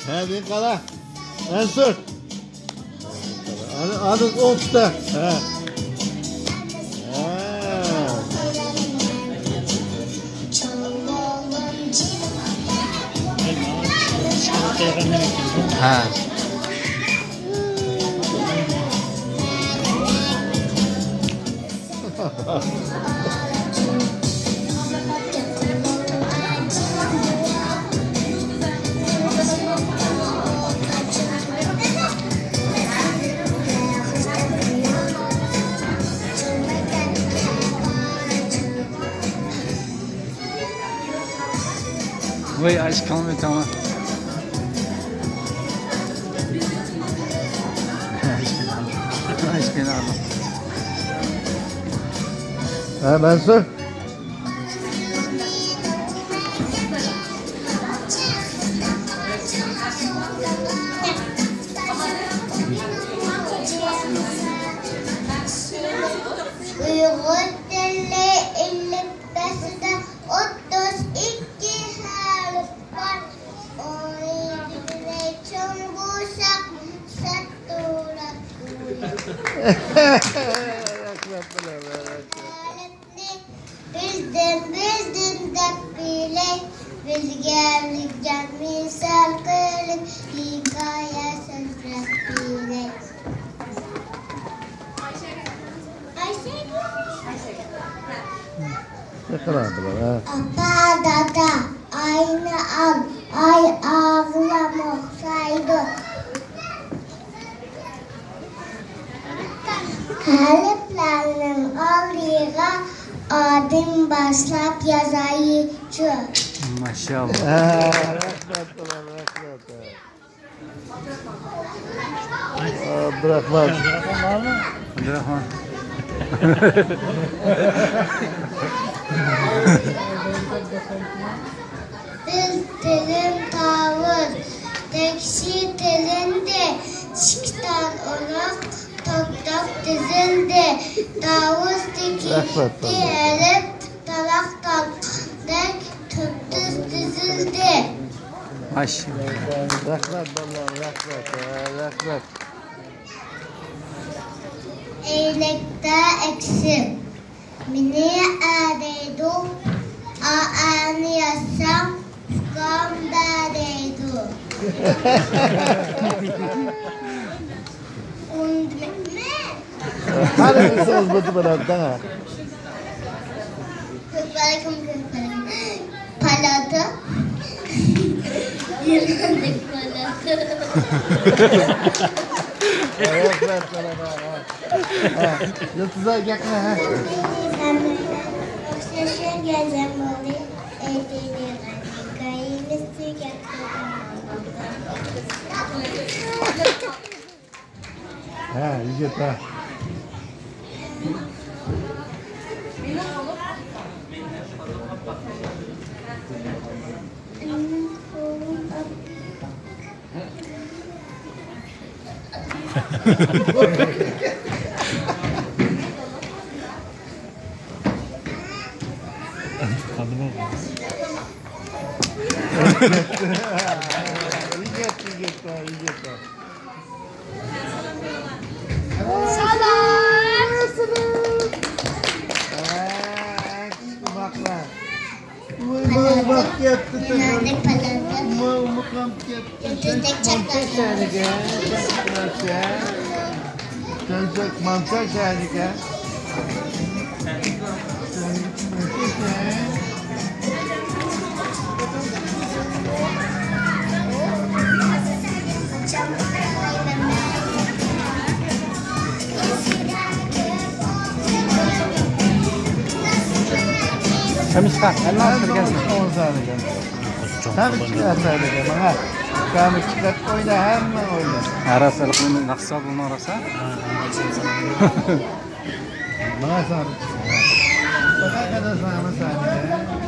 Hadi kala. Mansur. Hadi olta. Ha. Vay aşk kalmıyor tamam. Aşk beni aldım. Ha Mansur. Bildim de bile bilgen misal kılık hikaye sözler bile. Ne kadardılar ha? Apa dada aynı al ay ağlamasaydı. Harflerinin aldığı adım başlap yazayıcı. Maşallah. Abdurrahman. Abdurrahman. Biz telin tavır, tekşi telinde, çıktan orak, toktak dizildi, tavuz dikildi, elip talaktan, dek tüptüz dizildi. Maşallah. Rahmet Allah, rahmet. Eylekte eksim, mini adeydu, ağanı yazsam, skam dadeydu. Und Hadi bir söz budu bana da. Köpelekim. Palatı. Yılandık palatı. Rahmet sana. Yıltıza yakma ha. Şaşır gezem oluyor. Eğdeni kayımızı Ha, yiyecek ha. Yiyecek. Bak yattı mantar şahika. Kamışka, elma sürgesi. 10 saniye. Tam 2 saniye bana. Kamış çıkart oyna hemen oyna. Arası bunu naksa bunu arasa. Bana saniye. Bana kadar saniye.